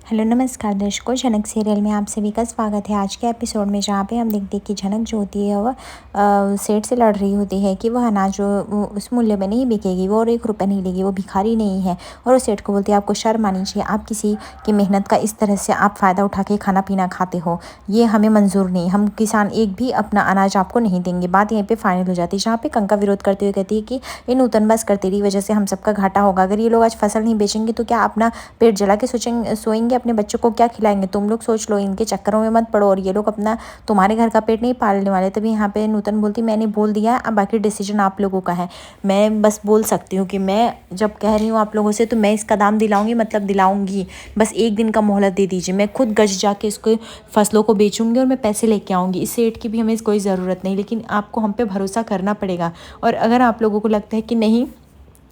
Hello नमस्कार दर्शकों, झनक सीरियल में आप सभी का स्वागत है। आज के एपिसोड में जहाँ पे हम देखते हैं कि झनक जो होती है वह सेठ से लड़ रही होती है कि वह अनाज उस मूल्य में नहीं बिकेगी, वो और 1 रुपया नहीं लेगी, वो भिखारी नहीं है। और उस सेठ को बोलती है आपको शर्म आनी चाहिए, आप किसी की मेहनत का इस तरह से आप फ़ायदा उठा के खाना पीना खाते हो, ये हमें मंजूर नहीं, हम किसान एक भी अपना अनाज आपको नहीं देंगे। बात यहीं पर फाइनल हो जाती है, जहाँ पे कंका विरोध करते हुए कहती है कि ये नूतन बस कर तेरी वजह से हम सबका घाटा होगा। अगर ये लोग आज फसल नहीं बेचेंगे तो क्या अपना पेट जला के सोएंगे, अपने बच्चों को क्या खिलाएंगे? तुम लोग सोच लो, इनके चक्करों में मत पड़ो, और ये लोग अपना तुम्हारे घर का पेट नहीं पालने वाले। तभी यहाँ पे नूतन बोलती मैंने बोल दिया है, अब बाकी डिसीजन आप लोगों का है। मैं बस बोल सकती हूँ कि मैं जब कह रही हूँ आप लोगों से तो मैं इसका दाम दिलाऊंगी, मतलब दिलाऊंगी। बस 1 दिन का मोहलत दे दीजिए, मैं खुद गज जाके इसको फसलों को बेचूंगी और मैं पैसे लेके आऊँगी। इस सेठ की भी हमें कोई ज़रूरत नहीं, लेकिन आपको हम पे भरोसा करना पड़ेगा। और अगर आप लोगों को लगता है कि नहीं,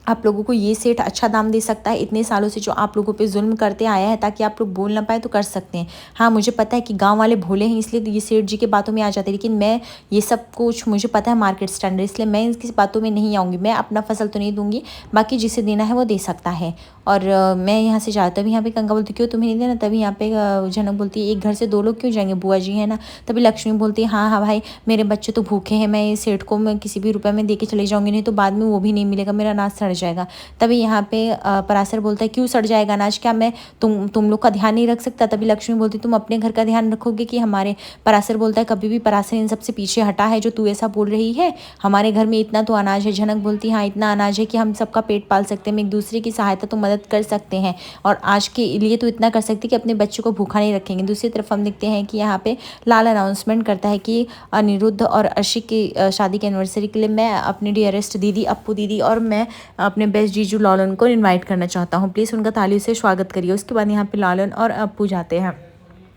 आप लोगों को ये सेठ अच्छा दाम दे सकता है, इतने सालों से जो आप लोगों पे जुल्म करते आया है ताकि आप लोग बोल ना पाए, तो कर सकते हैं। हाँ, मुझे पता है कि गांव वाले भोले हैं, इसलिए ये सेठ जी के बातों में आ जाते हैं, लेकिन मैं ये सब कुछ मुझे पता है मार्केट स्टैंडर्ड, इसलिए मैं इसकी बातों में नहीं आऊँगी। मैं अपना फसल तो नहीं दूंगी, बाकी जिसे देना है वो दे सकता है। और मैं यहाँ से जाता, तभी यहाँ पे कंका बोलती क्यों तुम्हें नहीं देना? तभी यहाँ पे जनक बोलती है एक घर से 2 लोग क्यों जाएंगे, बुआ जी है ना। तभी लक्ष्मी बोलती है हाँ हाँ भाई, मेरे बच्चे तो भूखे हैं, मैं इस सेठ को मैं किसी भी रुपये में दे के चले जाऊँगी, नहीं तो बाद में वो भी नहीं मिलेगा, मेरा अनाज सड़ जाएगा। तभी यहाँ पे पराशर बोलता है क्यों सड़ जाएगा अनाज, क्या मैं तुम लोग का ध्यान नहीं रख सकता? तभी लक्ष्मी बोलती तुम अपने घर का ध्यान रखोगे कि हमारे? पराशर बोलता है कभी भी पराशर इन सबसे पीछे हटा है जो तू ऐसा बोल रही है, हमारे घर में इतना तो अनाज है। झनक बोलती हाँ इतना अनाज है कि हम सबका पेट पाल सकते हैं, हम एक दूसरे की सहायता तो मदद कर सकते हैं, और आज के लिए तो इतना कर सकते कि अपने बच्चों को भूखा नहीं रखेंगे। दूसरी तरफ हम देखते हैं कि यहाँ पे लाल अनाउंसमेंट करता है कि अनिरुद्ध और अर्शी की शादी की एनिवर्सरी के लिए मैं अपनी डियरेस्ट दीदी अप्पू दीदी और मैं अपने बेस्ट जीजू लालन को इनवाइट करना चाहता हूँ, प्लीज़ उनका तालियों से स्वागत करिए। उसके बाद यहाँ पे लालन और अप्पू जाते हैं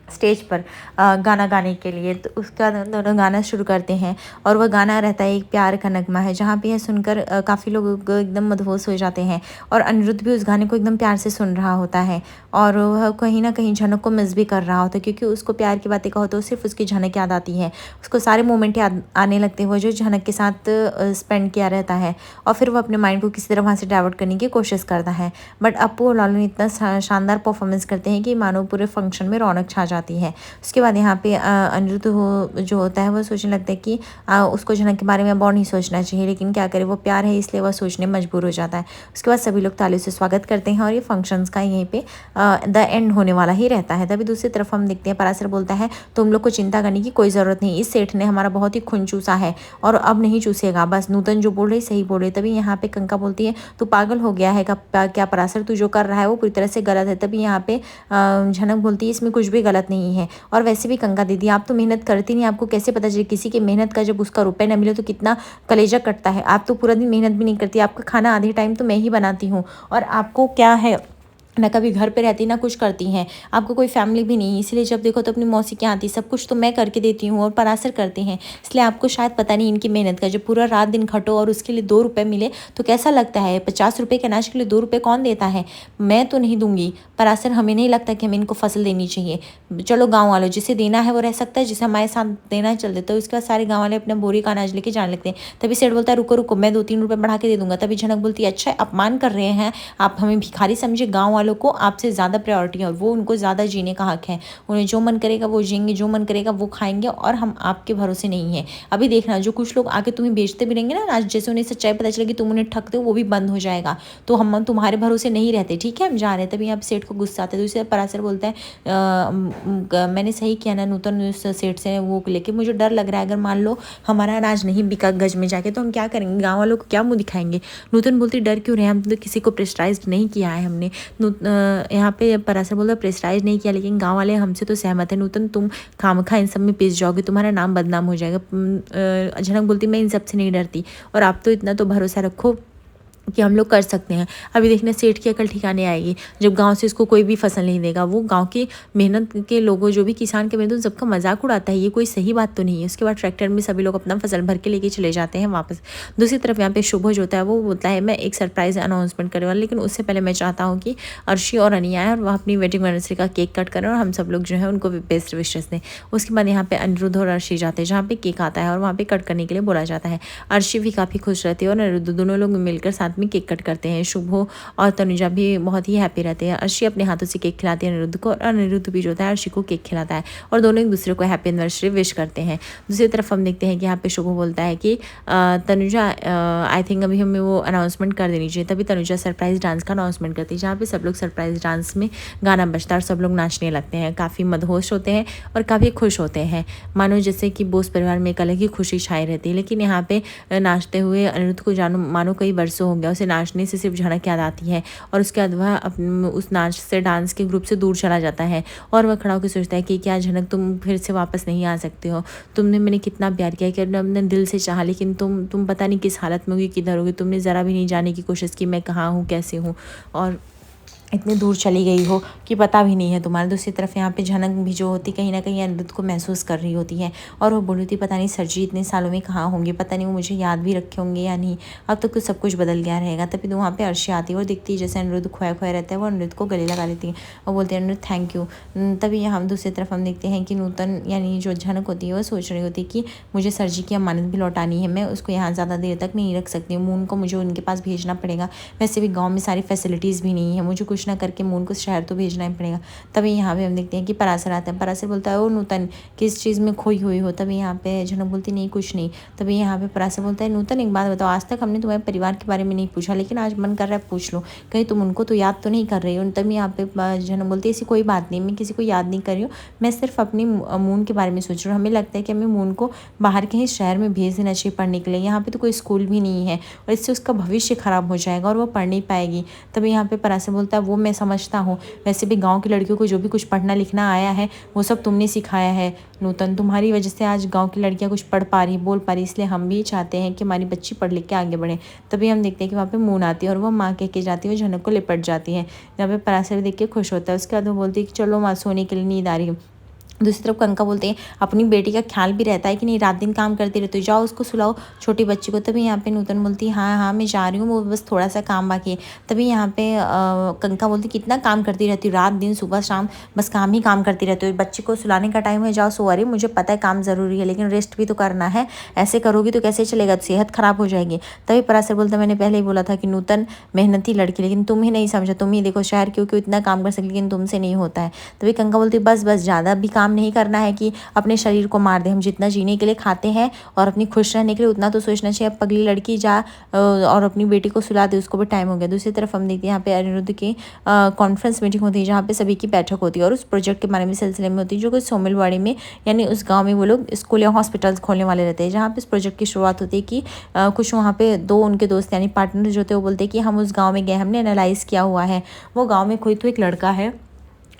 स्टेज पर गाना गाने के लिए। तो उसका दोनों गाना शुरू करते हैं, और वह गाना रहता है एक प्यार का नगमा है, जहाँ पे यह सुनकर काफ़ी लोग एकदम मदहोश हो जाते हैं। और अनिरुद्ध भी उस गाने को एकदम प्यार से सुन रहा होता है, और वह कहीं ना कहीं झनक को मिस भी कर रहा होता है, क्योंकि उसको प्यार की बातें कहो तो सिर्फ उसकी झनक याद आती है। उसको सारे मोमेंट याद आने लगते हैं वो जो झनक के साथ स्पेंड किया रहता है, और फिर वो अपने माइंड को किसी तरह वहाँ से डाइवर्ट करने की कोशिश करता है। बट अप्पू और लालन इतना शानदार परफॉर्मेंस करते हैं कि मानो पूरे फंक्शन में रौनक छा जाती है। उसके बाद यहाँ पे अनिरुद्ध जो होता है वो सोचने लगता है कि उसको झनक के बारे में अब और नहीं सोचना चाहिए, लेकिन क्या करे, वो प्यार है इसलिए वह सोचने मजबूर हो जाता है। उसके बाद सभी लोग तालियों से स्वागत करते हैं, और ये फंक्शंस का यहीं पे द एंड होने वाला ही रहता है। तभी दूसरी तरफ हम देखते हैं पराशर बोलता है तुम लोग को चिंता करने की कोई ज़रूरत नहीं, इस सेठ ने हमारा बहुत ही खून चूसा है और अब नहीं चूसेगा, बस नूतन जो बोल रही सही बोल रही। तभी यहाँ पे कंका बोलती है तू पागल हो गया है क्या पराशर, तू जो कर रहा है वो पूरी तरह से गलत है। तभी यहाँ पे झनक बोलती है इसमें कुछ भी गलत नहीं है, और वैसे भी कंका दीदी आप तो मेहनत करती नहीं, आपको कैसे पता चले किसी की मेहनत का जब उसका रुपए न मिले तो कितना कलेजा कटता है। आप तो पूरा दिन मेहनत भी नहीं करती, आपका खाना आधे टाइम तो मैं ही बनाती हूँ, और आपको क्या है ना कभी घर पे रहती ना कुछ करती हैं, आपको कोई फैमिली भी नहीं, इसलिए जब देखो तो अपनी मौसी के यहाँ आती, सब कुछ तो मैं करके देती हूँ और पराशर करते हैं, इसलिए आपको शायद पता नहीं इनकी मेहनत का। जब पूरा रात दिन खटो और उसके लिए 2 रुपये मिले तो कैसा लगता है? 50 रुपये के अनाज के लिए 2 रुपये कौन देता है? मैं तो नहीं दूंगी पराशर, हमें नहीं लगता कि हमें इनको फसल देनी चाहिए। चलो गाँव वालों जिसे देना है वो रह सकता है, जिसे हमारे साथ देना चल देता है। उसके बाद सारे गाँव वाले अपने बोरी का अनाज लेके जाने लगते हैं। तभी सेठ बोलता है रुको रुको, मैं 2-3 रुपये बढ़ा के दे दूंगा। तभी झनक बोलती है अच्छा अपमान कर रहे हैं आप, हमें भिखारी समझे, गाँव वालों को आपसे ज़्यादा प्रायोरिटी है और वो उनको ज़्यादा जीने का हक है, उन्हें जो मन करेगा वो जिएंगे, जो मन करेगा वो खाएंगे, और हम आपके भरोसे नहीं है। अभी देखना जो कुछ लोग आके तुम्हें बेचते भी रहेंगे ना आज, जैसे उन्हें सच्चाई पता चलेगी तुम उन्हें ठगते हो वो भी बंद हो जाएगा, तो हम तुम्हारे भरोसे नहीं रहते, ठीक है हम जा रहे हैं। तभी यहाँ सेठ को गुस्सा आता है। दूसरे पराशर बोलता है मैंने सही किया ना नूतन उस सेठ से वो लेके, मुझे डर लग रहा है अगर मान लो हमारा अनाज नहीं बिका गज में जाके तो हम क्या करेंगे, गाँव वालों को क्या मुँह दिखाएंगे? नूतन बोलती डर क्यों रहे, हम तो किसी को प्रेशराइज नहीं किया है हमने। यहाँ पे पराशर बोलता प्रेशराइज नहीं किया, लेकिन गांव वाले हमसे तो सहमत है। नूतन तुम खामखा इन सब में पिस जाओगे, तुम्हारा नाम बदनाम हो जाएगा। झनक बोलती मैं इन सब से नहीं डरती, और आप तो इतना तो भरोसा रखो कि हम लोग कर सकते हैं। अभी देखने सेठ की अकल ठिकाने आएगी जब गांव से इसको कोई भी फसल नहीं देगा। वो गांव की मेहनत के लोगों जो भी किसान के मेहनत सबका मजाक उड़ाता है, ये कोई सही बात तो नहीं है। उसके बाद ट्रैक्टर में सभी लोग अपना फसल भर के लेके चले जाते हैं वापस। दूसरी तरफ यहाँ पे शुभ जो होता है वो बोलता है मैं एक सरप्राइज अनाउंसमेंट करने वाला, लेकिन उससे पहले मैं चाहता हूँ कि अर्शी और अनिया आए और वह अपनी वेडिंग एनिवर्सरी का केक कट करें और हम सब लोग जो है उनको बेस्ट विशेस दें। उसके बाद यहाँ पे अनिरुद्ध और अर्शी जाते हैं जहाँ पे केक आता है और वहाँ पे कट करने के लिए बोला जाता है। अर्शी भी काफ़ी खुश रहती है और अनिरुद्ध दोनों लोग मिलकर साथ साथ में केक कट करते हैं। शुभ और तनुजा भी बहुत ही हैप्पी रहते हैं। अर्शी अपने हाथों से केक खिलाती है अनिरुद्ध को और अनिरुद्ध भी जो होता है अर्शी को केक खिलाता है और दोनों एक दूसरे को हैप्पी एनिवर्सरी विश करते हैं। दूसरी तरफ हम देखते हैं कि यहाँ पे शुभ बोलता है कि तनुजा आई थिंक अभी हमें वो अनाउंसमेंट कर देनी चाहिए। तभी तनुजा सरप्राइज डांस का अनाउंसमेंट करती है, जहाँ पे सब लोग सरप्राइज डांस में गाना बजता है और सब लोग नाचने लगते हैं। काफ़ी मदहोश होते हैं और काफ़ी खुश होते हैं, मानो जैसे कि बोस परिवार में एक अलग ही खुशी छाई रहती है। लेकिन यहाँ पे नाचते हुए अनिरुद्ध को जानो मानो कई वर्षों हो गया, उसे नाचने से सिर्फ झड़क याद आती है और उसके बाद वह उस नाच से डांस के ग्रुप से दूर चला जाता है और वह खड़ा होकर सोचता है कि क्या झनक तुम फिर से वापस नहीं आ सकते हो। तुमने मैंने कितना प्यार किया कि अपने दिल से चाहा, लेकिन तुम पता नहीं किस हालत में होगी, किधर होगी। तुमने ज़रा भी नहीं जानने की कोशिश की मैं कहाँ हूँ, कैसे हूँ और इतनी दूर चली गई हो कि पता भी नहीं है तुम्हारे। दूसरी तरफ यहाँ पे झनक भी जो होती कहीं ना कहीं अनिरुद्ध को महसूस कर रही होती है और वो बोली थी पता नहीं सर जी इतने सालों में कहाँ होंगे, पता नहीं वो मुझे याद भी रखे होंगे या नहीं, अब तो कुछ सब कुछ बदल गया रहेगा। तभी तो वहाँ पे अर्शी आती है और दिखती है जैसे अनिरुद्ध खोया खोया रहता है, वो अनिरुद्ध को गले लगा लेती है और बोलते हैं अनिरुद्ध थैंक यू। तभी यहाँ दूसरी तरफ हम देखते हैं कि नूतन यानी जो झनक होती है वो सोच रही होती है कि मुझे सर जी की अमानत भी लौटानी है, मैं उसको यहाँ ज़्यादा देर तक नहीं रख सकती हूँ, मून को मुझे उनके पास भेजना पड़ेगा। वैसे भी गाँव में सारी फैसिलिटीज़ भी नहीं है, मुझे कुछ ना करके मून को शहर तो भेजना ही पड़ेगा। तभी यहाँ पे हम देखते हैं कि पराशर आता है। पराशर बोलता है ओ नूतन किस चीज़ में खोई हुई हो। तभी यहाँ पे झनक बोलती नहीं कुछ नहीं। तभी यहाँ पे पराशर बोलता है नूतन एक बात बताओ, आज तक हमने तुम्हारे परिवार के बारे में नहीं पूछा, लेकिन आज मन कर रहा है पूछ लो, कहीं तुम उनको तो याद तो नहीं कर रही हो। तभी यहाँ पे झनक बोलती है ऐसी कोई बात नहीं, मैं किसी को याद नहीं कर रही हूँ, मैं सिर्फ अपनी मून के बारे में सोच रही हूँ। हमें लगता है कि हमें मून को बाहर कहीं शहर में भेज देना चाहिए पढ़ने के लिए, यहाँ पे तो कोई स्कूल भी नहीं है और इससे उसका भविष्य खराब हो जाएगा और वो पढ़ नहीं पाएगी। तभी यहाँ पे पराशर बोलता है वो मैं समझता हूँ, वैसे भी गांव की लड़कियों को जो भी कुछ पढ़ना लिखना आया है वो सब तुमने सिखाया है नूतन, तुम्हारी वजह से आज गांव की लड़कियां कुछ पढ़ पा रही बोल पा रही, इसलिए हम भी चाहते हैं कि हमारी बच्ची पढ़ लिख के आगे बढ़े। तभी हम देखते हैं कि वहाँ पे मून आती है और वो माँ कह के जाती है, वो झनक को लिपट जाती है। यहाँ पे पराशर देख के खुश होता है। उसके बाद वो बोलती है कि चलो माँ सोने के लिए नींद आ रही है। दूसरी तरफ कंका बोलते हैं अपनी बेटी का ख्याल भी रहता है कि नहीं, रात दिन काम करती रहती हो, जाओ उसको सुलाओ छोटी बच्ची को। तभी यहाँ पे नूतन बोलती है हाँ हाँ मैं जा रही हूँ, वो बस थोड़ा सा काम बाकी है। तभी यहाँ पे कंका बोलती कितना काम करती रहती हो, रात दिन सुबह शाम बस काम ही काम करती रहती हो, बच्ची को सुलाने का टाइम है जाओ सो। अरे मुझे पता है काम ज़रूरी है लेकिन रेस्ट भी तो करना है, ऐसे करोगी तो कैसे चलेगा, सेहत खराब हो जाएगी। तभी पराशर बोलता मैंने पहले ही बोला था कि नूतन मेहनती लड़की, लेकिन तुम ही नहीं समझा, तुम ही देखो शहर क्यों क्यों इतना काम कर सकती लेकिन तुमसे नहीं होता है। तभी कंका बोलती बस बस ज़्यादा भी काम नहीं करना है कि अपने शरीर को मार दे, हम जितना जीने के लिए खाते हैं और अपनी खुश रहने के लिए उतना तो सोचना चाहिए। अब पगली लड़की जा और अपनी बेटी को सुला दे, उसको भी टाइम हो गया। दूसरी तरफ हम देखते हैं यहाँ पे अनिरुद्ध की कॉन्फ्रेंस मीटिंग होती है जहाँ पे सभी की बैठक होती है और उस प्रोजेक्ट के बारे में सिलसिले में होती है जो कि सोमिलवाड़ी में यानी उस गाँव में वो लोग स्कूल या हॉस्पिटल्स खोलने वाले रहते हैं। जहाँ पे इस प्रोजेक्ट की शुरुआत होती है कि कुछ वहाँ पे दो उनके दोस्त यानी पार्टनर जो थे वो बोलते हैं कि हम उस गाँव में गए, हमने एनालाइज किया हुआ है, वो गाँव में कोई तो एक लड़का है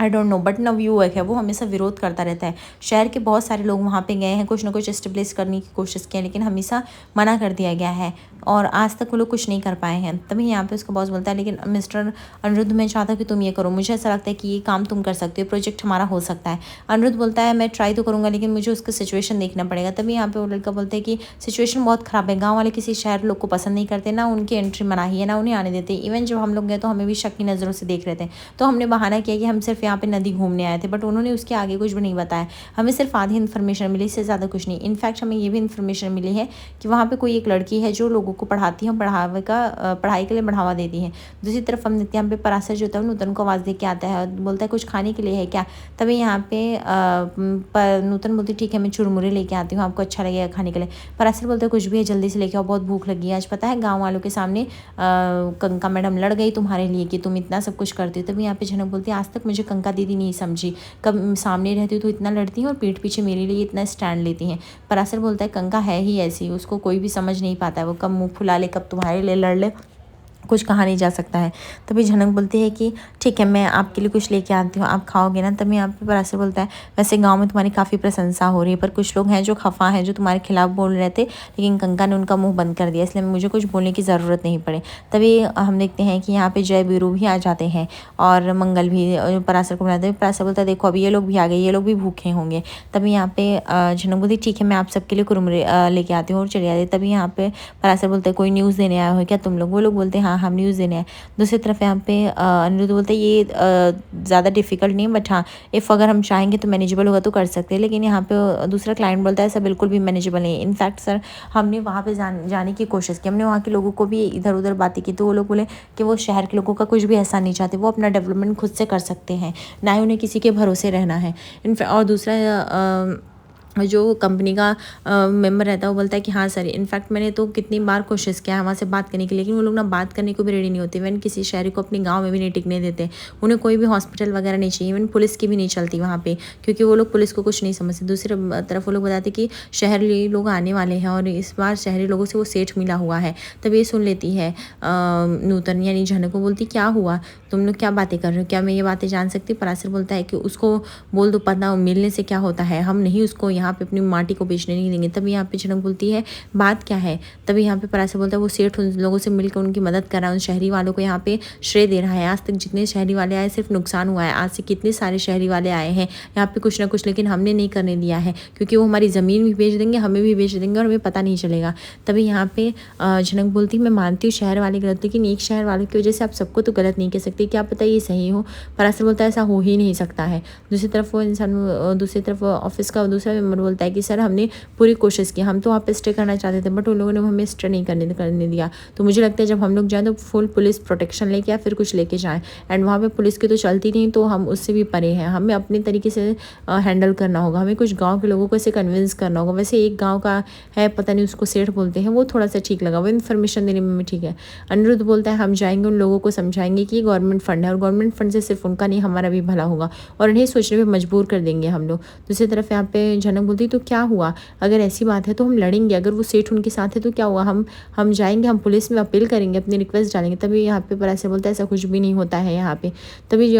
आई डोंट नो बट नवयुवक है, वो हमेशा विरोध करता रहता है। शहर के बहुत सारे लोग वहाँ पे गए हैं, कुछ ना कुछ एस्टेब्लिश करने की कोशिश की है लेकिन हमेशा मना कर दिया गया है और आज तक वो लोग कुछ नहीं कर पाए हैं। तभी यहाँ पे उसका बॉस बोलता है लेकिन मिस्टर अनिरुद्ध मैं चाहता हूँ कि तुम ये करो, मुझे ऐसा लगता है कि ये काम तुम कर सकते हो, प्रोजेक्ट हमारा हो सकता है। अनिरुद्ध बोलता है मैं ट्राई तो करूँगा लेकिन मुझे उसका सिचुएशन देखना पड़ेगा। तभी यहाँ पे वो लड़का बोलता है कि सिचुएशन बहुत ख़राब है, गाँव वाले किसी शहर लोग को पसंद नहीं करते, ना उनकी एंट्री मनाही है ना उन्हें आने देते। इवन जब हम लोग गए तो हमें भी शक की नज़रों से देख रहे थे, तो हमने बहाना किया कि हम सिर्फ यहाँ पे नदी घूमने आए थे, बट उन्होंने उसके आगे कुछ भी नहीं बताया। हमें सिर्फ आधी इन्फॉर्मेशन मिली, इससे ज़्यादा कुछ नहीं। इनफैक्ट हमें ये भी इन्फॉर्मेशन मिली है कि वहाँ पे कोई एक लड़की है जो लोगों को पढ़ाती है, पढ़ाई के लिए बढ़ावा देती है। दूसरी तरफ हम देखते हैं यहाँ पे पराशर जो होता है नूतन को आवाज़ दे के आता है और बोलता है कुछ खाने के लिए है क्या। तभी यहाँ पे नूतन बोलती ठीक है मैं चुरमुरे लेके आती हूँ, आपको अच्छा लगेगा खाने के लिए। पराशर बोलते हैं कुछ भी है जल्दी से लेके आओ, बहुत भूख लगी है। आज पता है गाँव वालों के सामने कंका मैडम लड़ गई तुम्हारे लिए कि तुम इतना सब कुछ करती हो। तभी यहाँ पे झनक बोलती है आज तक मुझे कंका दीदी नहीं समझी, कब सामने रहती हो तो इतना लड़ती हैं और पीठ पीछे मेरे लिए इतना स्टैंड लेती हैं। पराशर बोलता है कंका है ही ऐसी, उसको कोई भी समझ नहीं पाता है, वो कब मुंह फुला ले कब तुम्हारे लिए लड़ ले, कुछ कहा नहीं जा सकता है। तभी झनक बोलती है कि ठीक है मैं आपके लिए कुछ लेके आती हूँ, आप खाओगे ना। तभी यहाँ पे पराशर बोलता है वैसे गांव में तुम्हारी काफ़ी प्रशंसा हो रही है पर कुछ लोग हैं जो खफा हैं, जो तुम्हारे खिलाफ बोल रहे थे, लेकिन कंका ने उनका मुंह बंद कर दिया, इसलिए मुझे कुछ बोलने की ज़रूरत नहीं पड़े। तभी हम देखते हैं कि यहाँ पे जय बीरू भी आ जाते हैं और मंगल भी पराशर को बुलाते हैं। पराशर बोलता है देखो अभी ये लोग भी आ गए, ये लोग भी भूखे होंगे। तभी यहाँ पे झनक बोलती ठीक है मैं आप सबके लिए कुरमुरे लेके आती हूँ और चले आते। तभी यहाँ पे पराशर बोलते हैं कोई न्यूज़ देने आया हो क्या तुम लोग। वो लोग बोलते हैं हाँ हमने उस दिन है। दूसरी तरफ यहाँ पे अनिरुद्ध बोलता है ये ज़्यादा डिफिकल्ट नहीं, बट हाँ इफ़ अगर हम चाहेंगे तो मैनेजेबल होगा तो कर सकते हैं। लेकिन यहाँ पे दूसरा क्लाइंट बोलता है ऐसा बिल्कुल भी मैनेजेबल नहीं है। इनफैक्ट सर हमने वहाँ पे जाने की कोशिश की, हमने वहाँ के लोगों को भी इधर उधर बातें की, तो वो लोग बोले कि वो शहर के लोगों का कुछ भी ऐसा नहीं चाहते, वो अपना डेवलपमेंट खुद से कर सकते हैं, ना ही उन्हें किसी के भरोसे रहना है। और दूसरा जो कंपनी का मेंबर रहता है वो बोलता है कि हाँ सर, इनफैक्ट मैंने तो कितनी बार कोशिश किया है वहाँ से बात करने की, लेकिन वो लोग ना बात करने को भी रेडी नहीं होते। इवन किसी शहरी को अपने गांव में भी नहीं टिकने देते, उन्हें कोई भी हॉस्पिटल वगैरह नहीं चाहिए, इवन पुलिस की भी नहीं चलती वहाँ पे, क्योंकि वो लोग पुलिस को कुछ नहीं समझते। दूसरी तरफ वो लोग बताते कि शहरी लोग आने वाले हैं और इस बार शहरी लोगों से वो सेठ मिला हुआ है। तब ये सुन लेती है नूतन यानी झनक को, बोलती क्या हुआ, तुम लोग क्या बातें कर रहे हो, क्या मैं ये बातें जान सकती। पराशर बोलता है कि उसको बोल दो, पता मिलने से क्या होता है, हम नहीं उसको यहाँ पे अपनी माटी को बेचने नहीं देंगे। तभी यहाँ पे झनक बोलती है बात क्या है। तभी यहाँ पे पराशर बोलता है वो सेठ उन लोगों से मिलकर उनकी मदद कर रहा है, उन शहरी वालों को यहाँ पे श्रेय दे रहा है। आज तक जितने शहरी वाले आए सिर्फ नुकसान हुआ है, आज से कितने सारे शहरी वाले आए हैं यहाँ पे कुछ ना कुछ, लेकिन हमने नहीं करने दिया है, क्योंकि वो हमारी ज़मीन भी बेच देंगे, हमें भी बेच देंगे और हमें पता नहीं चलेगा। तभी यहाँ पे झनक बोलती है मैं मानती हूँ शहर वाले गलत, लेकिन एक शहर वालों की वजह से आप सबको तो गलत नहीं कह सकते, क्या पता ये सही हो। पराशर बोलता है ऐसा हो ही नहीं सकता है। दूसरी तरफ ऑफिस का दूसरा मेंबर बोलता है कि सर हमने पूरी कोशिश की, हम तो वहाँ पे स्टे करना चाहते थे, बट उन लोगों ने हमें स्टे नहीं करने दिया। तो मुझे लगता है जब हम लोग जाएँ तो फुल पुलिस प्रोटेक्शन लेके या फिर कुछ लेके जाएँ, एंड वहाँ पे पुलिस की तो चलती नहीं, तो हम उससे भी परे हैं, हमें अपने तरीके से हैंडल करना होगा, हमें कुछ गाँव के लोगों को ऐसे कन्विंस करना होगा। वैसे एक गाँव का है, पता नहीं उसको सेठ बोलते हैं, वो थोड़ा सा ठीक लगा, वो इन्फॉर्मेशन देने में ठीक है। अनिरुद्ध बोलता है हम जाएंगे, उन लोगों को समझाएंगे कि ये गवर्नमेंट फंड है और गवर्नमेंट फंड से सिर्फ उनका नहीं हमारा भी भला होगा, और इन्हें सोचने पर मजबूर कर देंगे हम लोग। दूसरी तरफ यहाँ पे झनक बोलती तो क्या हुआ, अगर ऐसी बात है तो हम लड़ेंगे, अगर वो सेठ उनके साथ है तो क्या हुआ, हम जाएंगे, हम पुलिस में अपील करेंगे, अपनी रिक्वेस्ट डालेंगे। तभी यहाँ पे पराशर बोलता है ऐसा कुछ भी नहीं होता है यहाँ पे। तभी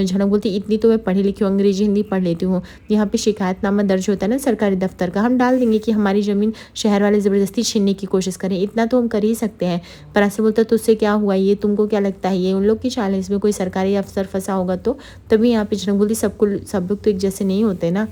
झनक बोलती इतनी तो मैं पढ़ी लिखी हूँ, अंग्रेजी हिंदी पढ़ लेती हूँ, यहाँ पे शिकायतनामा दर्ज होता है ना सरकारी दफ्तर का, हम डाल देंगे कि हमारी ज़मीन शहर वाले ज़बरदस्ती छीनने की कोशिश करें, इतना तो हम कर ही सकते हैं। पराशर बोलता है तो उससे क्या हुआ, ये तुमको क्या लगता है ये उन लोग की चाल है, इसमें कोई सरकारी अफसर फंसा होगा तो। तभी यहाँ पे झनक बोलती सब लोग तो एक जैसे नहीं होते ना।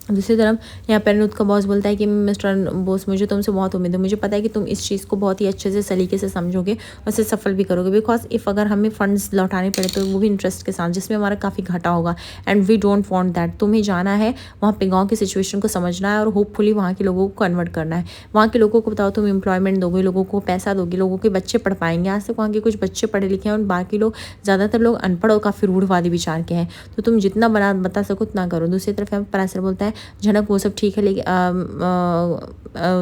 दूसरी तरफ यहाँ पर अनिरुद्ध का बॉस बोलता है कि मिस्टर बॉस मुझे तुमसे बहुत उम्मीद है, मुझे पता है कि तुम इस चीज़ को बहुत ही अच्छे से सलीके से समझोगे और इसे सफल भी करोगे, बिकॉज इफ़ अगर हमें फंड्स लौटाने पड़े तो वो भी इंटरेस्ट के साथ, जिसमें हमारा काफ़ी घाटा होगा, and we don't want that. तुम्हें जाना है वहाँ पे, गाँव की सिचुएशन को समझना है और होपफुली वहाँ के लोगों को कन्वर्ट करना है। वहाँ के लोगों को बताओ तुम एम्प्लॉयमेंट दोगे, लोगों को पैसा दोगे, लोगों के बच्चे पढ़ पाएंगे। आज तक वहाँ के कुछ बच्चे पढ़े लिखे हैं और बाकी लोग ज़्यादातर लोग अनपढ़ और काफ़ी रूढ़वादी विचार के हैं, तो तुम जितना बता सको उतना करो। दूसरी तरफ पराशर बोलता है झनक वो सब ठीक है, लेकिन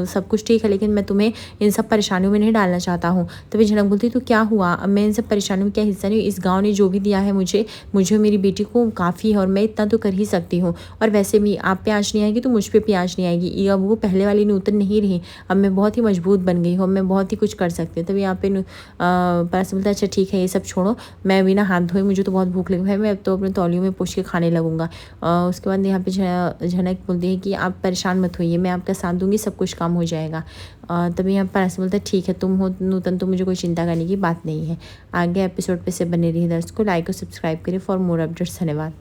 सब कुछ ठीक है, लेकिन मैं तुम्हें इन सब परेशानियों में नहीं डालना चाहता हूँ। तभी झनक बोलती तो क्या हुआ, अब मैं इन सब परेशानियों में क्या हिस्सा नहीं हूँ, इस गांव ने जो भी दिया है मुझे मेरी बेटी को काफ़ी है और मैं इतना तो कर ही सकती हूँ। और वैसे भी आप पे आँच नहीं आएगी तो मुझ पे भी आँच नहीं आएगी, ये अब वो पहले वाली नूतन नहीं रही, अब मैं बहुत ही मजबूत बन गई हूँ, मैं बहुत ही कुछ कर सकती हूँ। तभी यहाँ पे पराशर बोलता है अच्छा ठीक है ये सब छोड़ो, मैं बिना हाथ धोए, मुझे तो बहुत भूख लगी है, मैं अब तो अपने तौलियों में पूछ के खाने लगूंगा। उसके बाद यहाँ पे झनक बोलती है कि आप परेशान मत होइए, मैं आपका साथ दूंगी, सब कुछ काम हो जाएगा। तभी यहाँ पर ऐसे बोलता है ठीक है तुम हो नूतन तो मुझे कोई चिंता करने की बात नहीं है। आगे एपिसोड पे से बने रहिए, दर्शकों लाइक और सब्सक्राइब करिए फॉर मोर अपडेट्स। धन्यवाद।